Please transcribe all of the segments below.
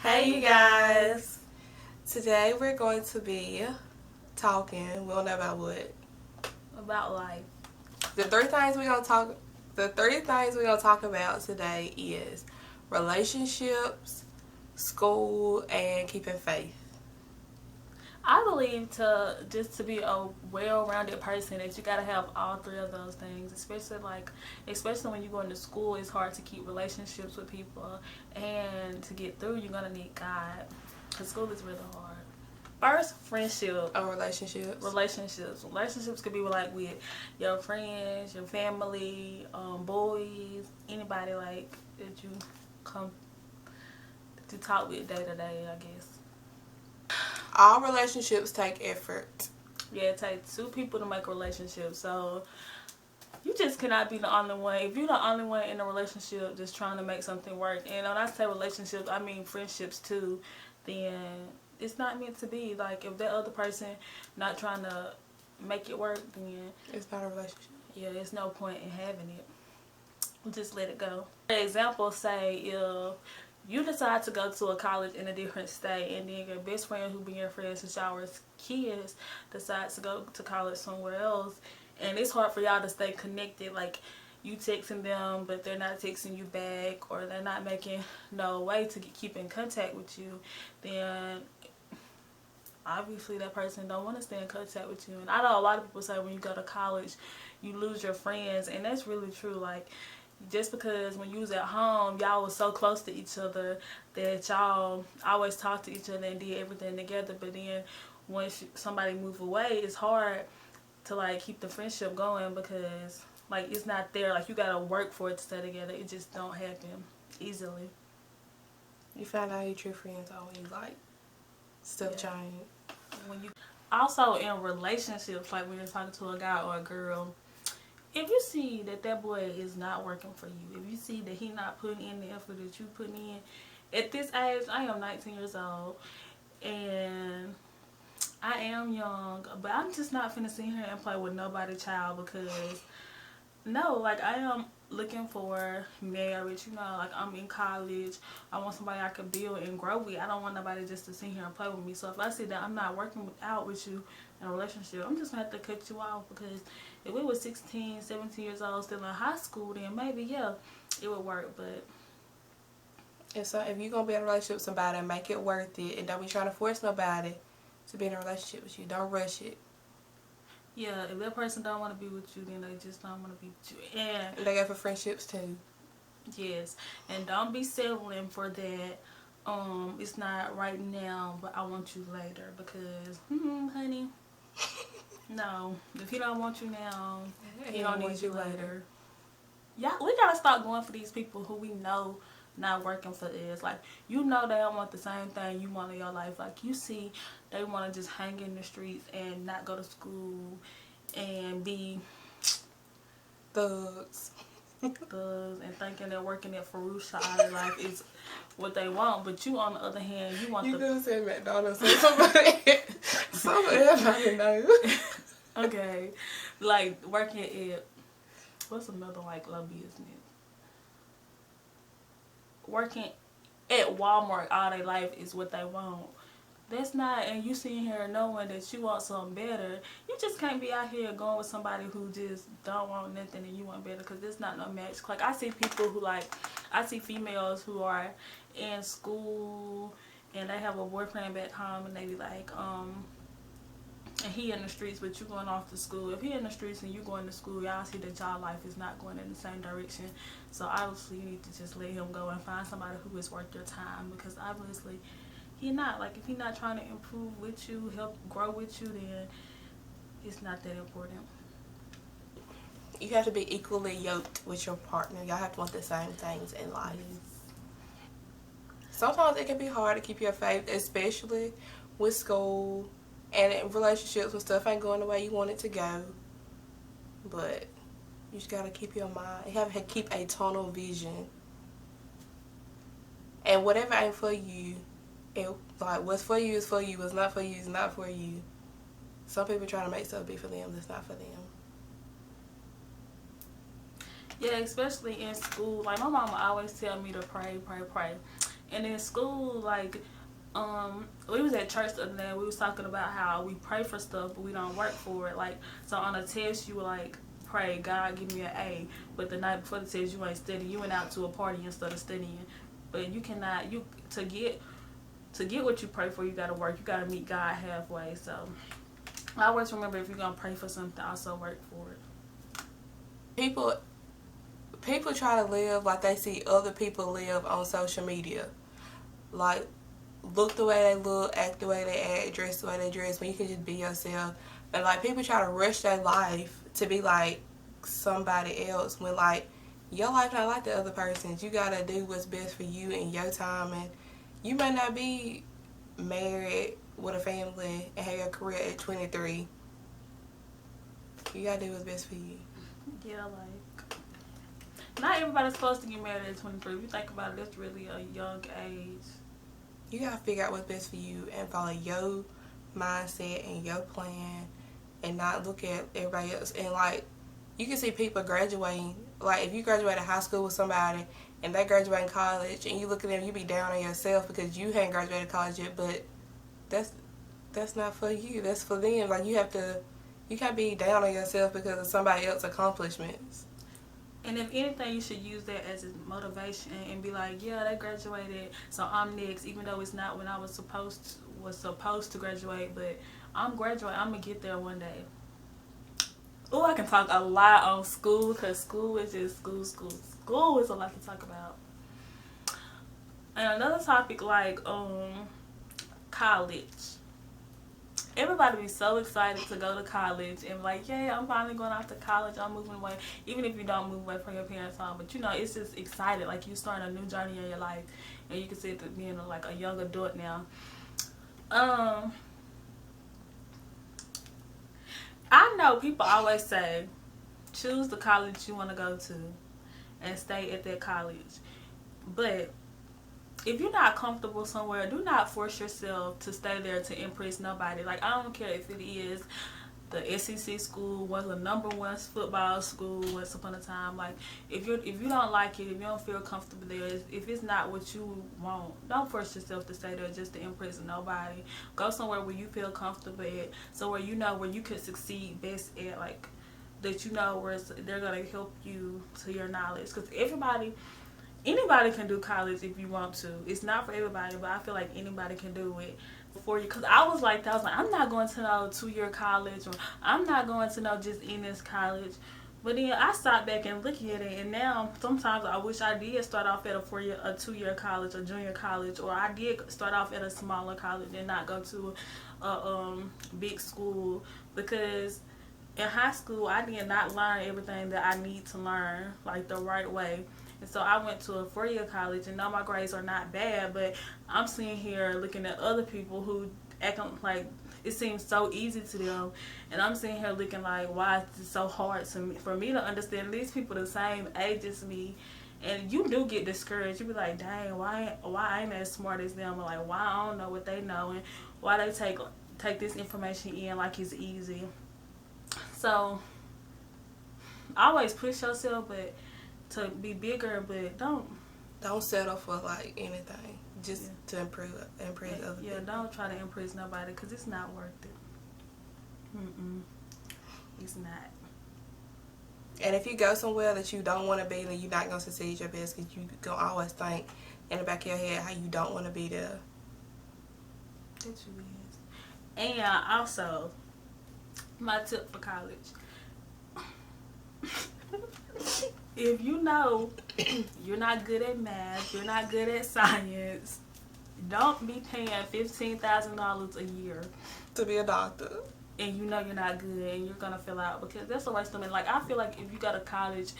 Hey you guys! Today we're going to be talking, we don't know about what. About life. The three things we're gonna talk about today is relationships, school, and keeping faith. I believe to be a well-rounded person that you gotta have all three of those things. Especially when you go into school, it's hard to keep relationships with people, and to get through, you're gonna need God. Cause school is really hard. First, friendship. Relationships could be with your friends, your family, boys, anybody that you come to talk with day to day, I guess. All relationships take effort. Yeah, it takes two people to make a relationship. So you just cannot be the only one. If you're the only one in a relationship just trying to make something work, and when I say relationships, I mean friendships too, then it's not meant to be. Like, if that other person not trying to make it work, then it's not a relationship. Yeah, there's no point in having it. Just let it go. For example, say if you decide to go to a college in a different state, and then your best friend who been your friend since y'all was kids decides to go to college somewhere else, and it's hard for y'all to stay connected. Like, you texting them but they're not texting you back, or they're not making no way to keep in contact with you, then obviously that person don't want to stay in contact with you. And I know a lot of people say when you go to college you lose your friends, and that's really true. Like, just because when you was at home y'all was so close to each other that y'all always talked to each other and did everything together, but then once somebody move away, it's hard to keep the friendship going, because it's not there. Like, you gotta work for it to stay together. It just don't happen easily. You find out your true friends always stuff change. When you also in relationships, like when you're talking to a guy or a girl, if you see that boy is not working for you, if you see that he not putting in the effort that you putting in, at this age, I am 19 years old, and I am young, but I'm just not finna sit here and play with nobody child, because no, I am looking for marriage, I'm in college. I want somebody I can build and grow with. I don't want nobody just to sit here and play with me. So if I see that I'm not working out with you in a relationship, I'm just gonna have to cut you off, because if we were 16, 17 years old still in high school, then maybe, yeah, it would work. But and so if you're gonna be in a relationship with somebody, make it worth it, and don't be trying to force nobody to be in a relationship with you. Don't rush it. Yeah, if that person don't want to be with you, then they just don't want to be with you. And they go for friendships too. Yes, and don't be settling for that. It's not right now, but I want you later, because, honey, no. If he don't want you now, he don't need you later. Yeah, we gotta stop going for these people who we know not working for us. They don't want the same thing you want in your life. You see, they want to just hang in the streets and not go to school and be thugs and thinking that working at Farusha all their life is what they want. But you, on the other hand, you want you could say McDonald's or somebody. Somebody know. Okay, working at, what's another low business? Working at Walmart all their life is what they want. That's not, and you sitting here knowing that you want something better. You just can't be out here going with somebody who just don't want nothing and you want better, because it's not no match. I see people who I see females who are in school and they have a boyfriend back home, and they be and he in the streets, but you going off to school. If he in the streets and you going to school, y'all see that y'all life is not going in the same direction. So obviously you need to just let him go and find somebody who is worth your time, because obviously he not. If he not trying to improve with you, help grow with you, then it's not that important. You have to be equally yoked with your partner. Y'all have to want the same things in life. Yes. Sometimes it can be hard to keep your faith, especially with school and in relationships when stuff ain't going the way you want it to go. But you just gotta keep your mind. You have to keep a tunnel vision. And whatever ain't for you, what's for you is for you. What's not for you is not for you. Some people try to make stuff be for them that's not for them. Yeah, especially in school. My mama always tell me to pray, pray, pray. And in school, like, we was at church the other day. We was talking about how we pray for stuff, but we don't work for it. Like, so on a test, you would like pray, God give me an A, but the night before the test, you ain't studying. You went out to a party instead of studying. But you cannot to get what you pray for. You gotta work. You gotta meet God halfway. So I always remember, if you're gonna pray for something, also work for it. People try to live like they see other people live on social media. Like, look the way they look, act the way they act, dress the way they dress, when you can just be yourself. And like, people try to rush their life to be like somebody else, when like your life not like the other person's. You gotta do what's best for you in your time. And you may not be married with a family and have your career at 23. You gotta do what's best for you. Yeah, like, not everybody's supposed to get married at 23. If you think about it, that's really a young age. You gotta figure out what's best for you and follow your mindset and your plan, and not look at everybody else. And like, you can see people graduating. Like, if you graduate high school with somebody and they graduate in college, and you look at them, you be down on yourself because you hadn't graduated college yet. But that's not for you. That's for them. Like, you can't be down on yourself because of somebody else's accomplishments. And if anything, you should use that as a motivation and be like, yeah, they graduated, so I'm next, even though it's not when I was supposed to graduate, but I'm graduating. I'm gonna get there one day. Oh, I can talk a lot on school, because school is just school. School is a lot to talk about. And another topic, like college. Everybody be so excited to go to college and like, yeah, I'm finally going off to college. I'm moving away. Even if you don't move away from your parents' home, but you know, it's just excited. Like, you starting a new journey in your life, and you can see it being like a young adult now. I know people always say, choose the college you want to go to and stay at that college. But if you're not comfortable somewhere, do not force yourself to stay there to impress nobody. Like, I don't care if it is the SEC school, was the #1 football school once upon a time. Like, if you don't like it, if you don't feel comfortable there, if it's not what you want, don't force yourself to stay there just to impress nobody. Go somewhere where you feel comfortable at, somewhere you know where you can succeed best at, like, that you know where they're going to help you to your knowledge. Because anybody can do college if you want to. It's not for everybody, but I feel like anybody can do it for you. Because I was like, I'm not going to no 2-year college, or I'm not going to no just in this college. But then I stopped back and look at it, and now sometimes I wish I did start off at a 2-year college, or junior college, or I did start off at a smaller college and not go to a big school. Because in high school, I did not learn everything that I need to learn, like, the right way. And so I went to a 4-year college, and now my grades are not bad, but I'm sitting here looking at other people who act like it seems so easy to them, and I'm sitting here looking like, why is it so hard for me to understand these people the same age as me? And you do get discouraged. You be like, dang, why I ain't as smart as them? Or like, why I don't know what they know, and why they take this information in like it's easy. So always push yourself, but to be bigger, but don't settle for like anything just to impress other people. Yeah, don't try to impress nobody, because it's not worth it. It's not. And if you go somewhere that you don't want to be, then you're not going to succeed your best, because you going to always think in the back of your head how you don't want to be there. That you is. And also, my tip for college. If you know you're not good at math, you're not good at science, don't be paying $15,000 a year to be a doctor. And you know you're not good, and you're gonna fill out, because that's a waste of money. Like, I feel like if you go to college,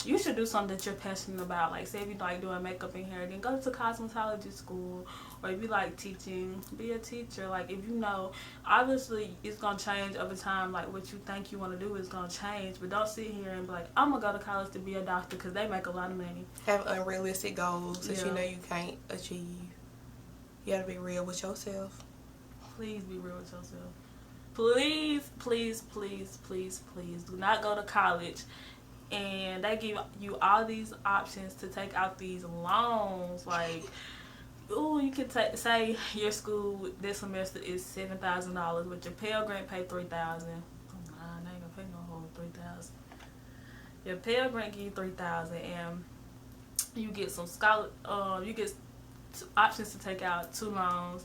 you should do something that you're passionate about. Like, say if you like doing makeup and hair, then go to cosmetology school. Or if you like teaching, be a teacher. Like, if you know, obviously it's gonna change over time. Like, what you think you want to do is gonna change. But don't sit here and be like, I'm gonna go to college to be a doctor, because they make a lot of money. Have unrealistic goals that you know you can't achieve. You gotta be real with yourself. Please be real with yourself. Please, please, please, please, please do not go to college and they give you all these options to take out these loans. Like, ooh, you can take, say your school this semester is $7,000, but your Pell Grant pay $3,000. Oh, nah, I ain't gonna pay no whole $3,000. Your Pell Grant give you $3,000, and you get some you get options to take out 2 loans.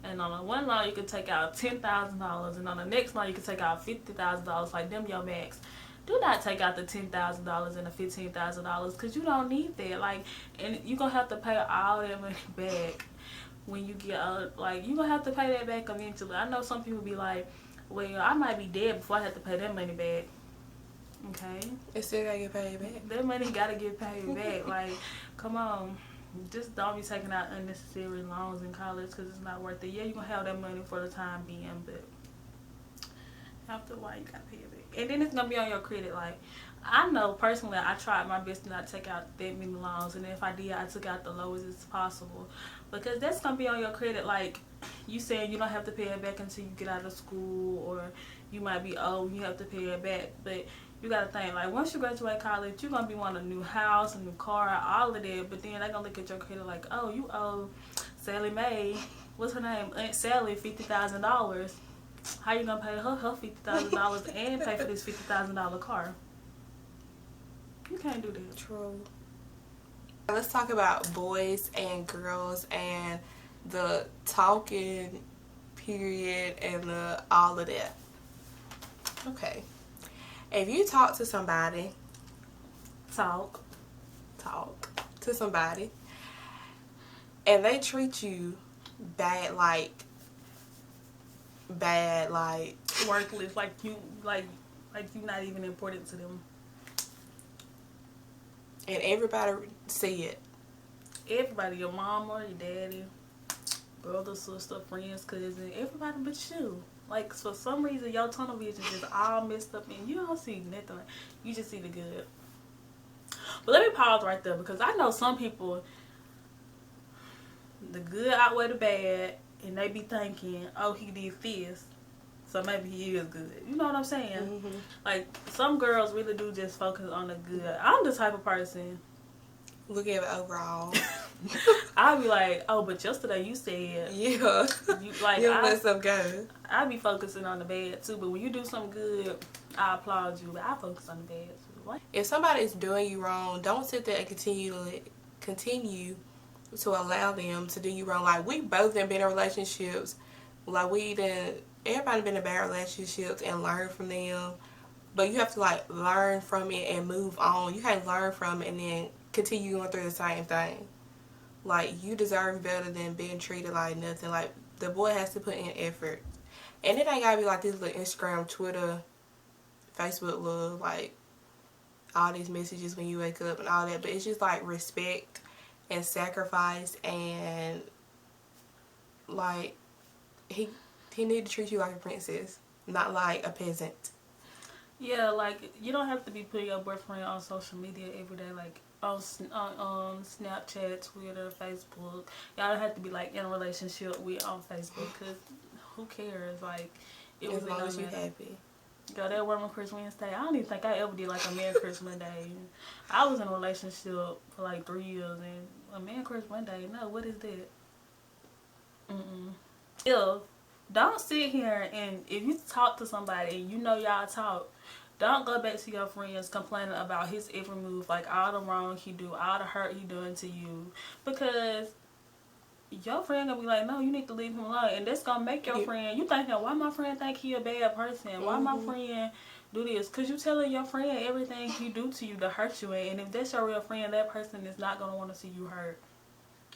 And on the one loan, you can take out $10,000, and on the next loan, you can take out $50,000. Like, them your max. Do not take out the $10,000 and the $15,000, because you don't need that. Like, and you're gonna have to pay all that money back when you get like, you're gonna have to pay that back eventually. I know some people be like, well, I might be dead before I have to pay that money back. Okay, It still gotta get paid back. that money gotta get paid back. Like, come on. Just don't be taking out unnecessary loans in college, because it's not worth it. Yeah, you're going to have that money for the time being, but after a while, you got to pay it back. And then it's going to be on your credit. Like, I know personally, I tried my best to not take out that many loans. And if I did, I took out the lowest as possible. Because that's going to be on your credit. Like, you saying you don't have to pay it back until you get out of school, or you might be old, you have to pay it back. But you gotta think, like, once you graduate college, you're gonna be wanting a new house, a new car, all of that. But then they're gonna look at your credit like, oh, you owe Sally Mae, what's her name, Aunt Sally, $50,000. How you gonna pay her $50,000 and pay for this $50,000 car? You can't do that. True. Let's talk about boys and girls and the talking period and the all of that. Okay. If you talk to somebody, talk to somebody, and they treat you bad, like worthless, like you not even important to them, and everybody see it. Everybody, your mama, your daddy, brother, sister, friends, cousin, everybody but you. Like, for some reason, your tunnel vision is all messed up and you don't see nothing. You just see the good. But let me pause right there, because I know some people, the good outweigh the bad, and they be thinking, oh, he did this, so maybe he is good. You know what I'm saying? Mm-hmm. Like, some girls really do just focus on the good. I'm the type of person, look at it overall. I'll be like, oh, but yesterday you said, Yeah, you like, you let stuff go. I be focusing on the bad too, but when you do something good, I applaud you. But I focus on the bad too. What? If somebody is doing you wrong, don't sit there and continue to allow them to do you wrong. Like, we both have been in relationships. Like, everybody been in bad relationships and learn from them. But you have to, like, learn from it and move on. You can't learn from it and then continue going through the same thing. Like, you deserve better than being treated like nothing. Like, the boy has to put in effort. And it ain't gotta be like this little Instagram, Twitter, Facebook love, like, all these messages when you wake up and all that. But it's just, like, respect and sacrifice, and, like, he need to treat you like a princess, not like a peasant. Yeah, like, you don't have to be putting your boyfriend on social media every day, like on Snapchat, Twitter, Facebook. Y'all don't have to be like in a relationship with on Facebook, because who cares? Like, it As was long as you happy. Girl, that Woman Crush Wednesday, I don't even think I ever did like a Man Crush Monday. I was in a relationship for like 3 years, and a Man Crush Monday, no, what is that? Don't sit here and if you talk to somebody and you know y'all talk, don't go back to your friends complaining about his every move, like all the wrong he do, all the hurt he doing to you, because your friend gonna be like, no, you need to leave him alone, and that's gonna make your friend, you thinking, why my friend think he a bad person? Why my friend do this? Because you telling your friend everything he do to you to hurt you, and if that's your real friend, that person is not gonna want to see you hurt.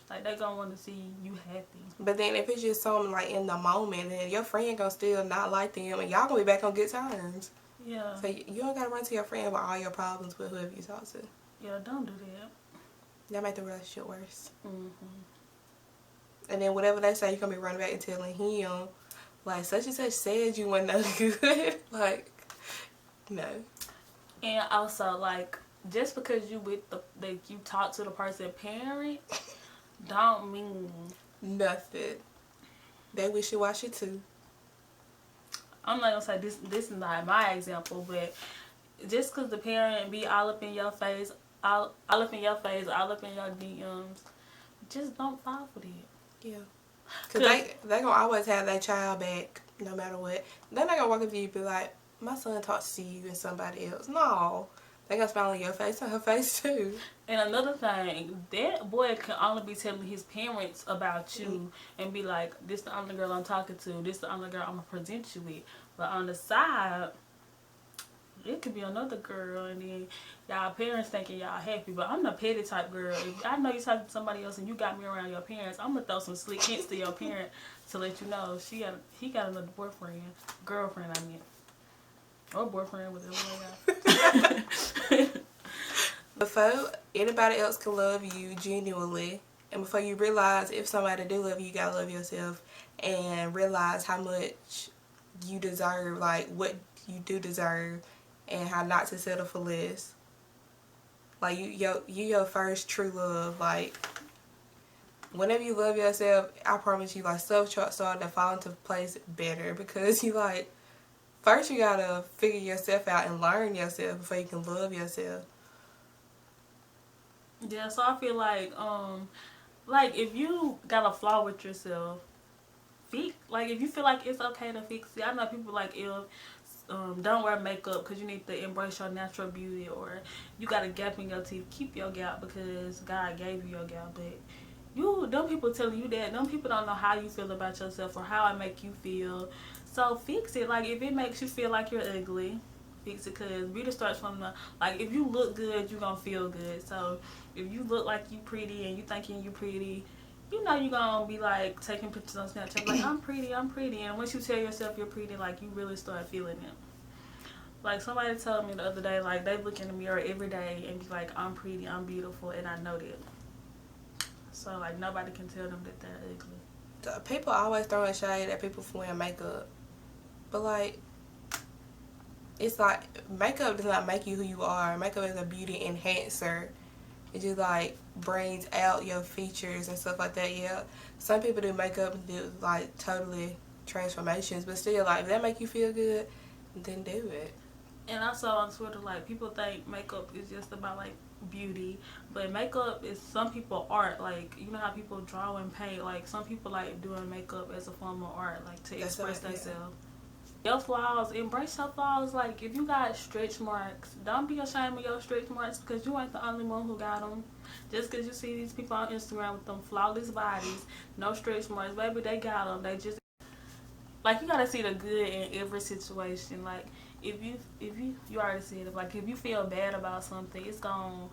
Like, they gonna want to see you happy. But then if it's just something like in the moment, then your friend gonna still not like them, and y'all gonna be back on good terms. Yeah. So you don't gotta run to your friend about all your problems with whoever you talk to. Yeah, don't do that. That make the relationship worse. Mm-hmm. And then whatever they say, you're gonna be running back and telling him, like, such and such said you weren't no good. Like, no. And also, like, just because you you talk to the person parent, don't mean nothing. They wishy-washy too. I'm not gonna say this is not my example, but just because the parent be all up in your face, all up in your face, all up in your DMs, just don't fall for that. Yeah. Because they going to always have their child back no matter what. They're not going to walk up to you and be like, my son talks to you and somebody else. No. They going to smile on your face and her face too. And another thing, that boy can only be telling his parents about you and be like, this the only girl I'm talking to. This the only girl I'm going to present you with. But on the side, it could be another girl, and then y'all parents thinking y'all happy, but I'm the petty type girl. If I know you talking to somebody else and you got me around your parents, I'm gonna throw some slick hints to your parent to let you know he got another girlfriend I mean, or boyfriend, whatever they got. Before anybody else can love you genuinely, and before you realize if somebody do love you, you gotta love yourself and realize how much you deserve, like what you do deserve, and how not to settle for less. Like you your first true love. Like whenever you love yourself, I promise you, like stuff starting to fall into place better, because you like first you gotta figure yourself out and learn yourself before you can love yourself. Yeah, so I feel like if you got a flaw with yourself, if you feel like it's okay to fix it. I know people like if don't wear makeup because you need to embrace your natural beauty, or you got a gap in your teeth, keep your gap because God gave you your gap. But them people telling you that, them people don't know how you feel about yourself or how it make you feel. So fix it. Like if it makes you feel like you're ugly, fix it, because beauty starts from the, like if you look good, you're gonna feel good. So if you look like you pretty and you thinking you pretty, you know you're gonna be like taking pictures on Snapchat like I'm pretty, and once you tell yourself you're pretty, like you really start feeling it. Like somebody told me the other day, like they look in the mirror every day and be like, I'm pretty, I'm beautiful, and I know that. So like nobody can tell them that they're ugly. People always throwing shade at people for wearing makeup, but like it's like makeup does not make you who you are. Makeup is a beauty enhancer. It just like brings out your features and stuff like that. Yeah, some people do makeup and do like totally transformations, but still, like if that make you feel good, then do it. And also on Twitter, like people think makeup is just about like beauty, but makeup is some people art. Like you know how people draw and paint. Like some people like doing makeup as a form of art, like to express themselves. Your flaws, embrace your flaws. Like if you got stretch marks, don't be ashamed of your stretch marks, because you ain't the only one who got them. Just because you see these people on Instagram with them flawless bodies, no stretch marks, baby, they got them. They just like you gotta see the good in every situation. Like if you already said it. Like if you feel bad about something, it's gonna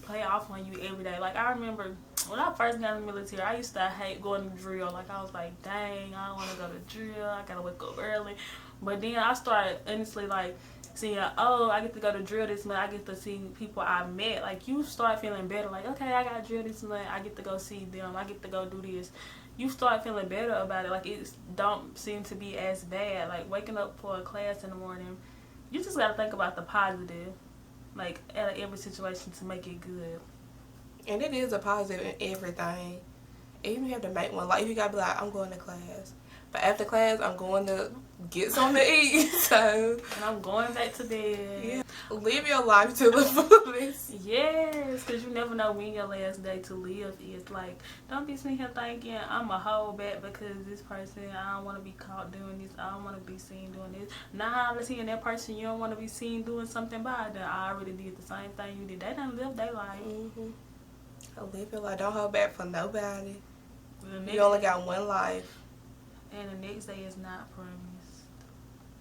play off on you every day. Like I remember when I first got in the military, I used to hate going to drill. Like I was like, dang, I don't want to go to drill. I gotta wake up early. But then I started honestly like seeing, oh, I get to go to drill this month. I get to see people I met. Like you start feeling better. Like okay, I got drill this month. I get to go see them. I get to go do this. You start feeling better about it. Like it don't seem to be as bad. Like waking up for a class in the morning, you just gotta think about the positive, like at every situation to make it good. And it is a positive in everything. Even if you have to make one, like if you gotta be like, I'm going to class, but after class I'm going to get something to eat. So and I'm going back to bed. Yeah. Live your life to the fullest. Yes, because you never know when your last day to live is. Like, don't be sitting here thinking, I'm a hold back because this person, I don't want to be caught doing this. I don't want to be seen doing this. Now, I'm seeing that person you don't want to be seen doing something by them. I already did the same thing you did. They done live their life. Live your life. Don't hold back for nobody. You only got one life. And the next day is not promised.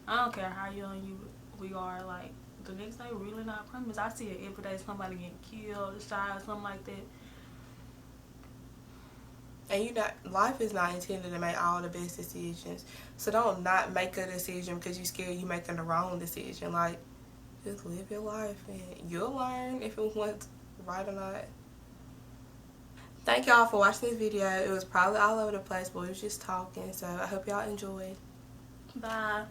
I don't care how young we are, like, the next day really not promised. I see it every day, somebody getting killed, shot, something like that. And life is not intended to make all the best decisions. So don't not make a decision because you're scared you making the wrong decision. Like, just live your life and you'll learn if it went right or not. Thank y'all for watching this video. It was probably all over the place, but we was just talking. So I hope y'all enjoyed. Bye.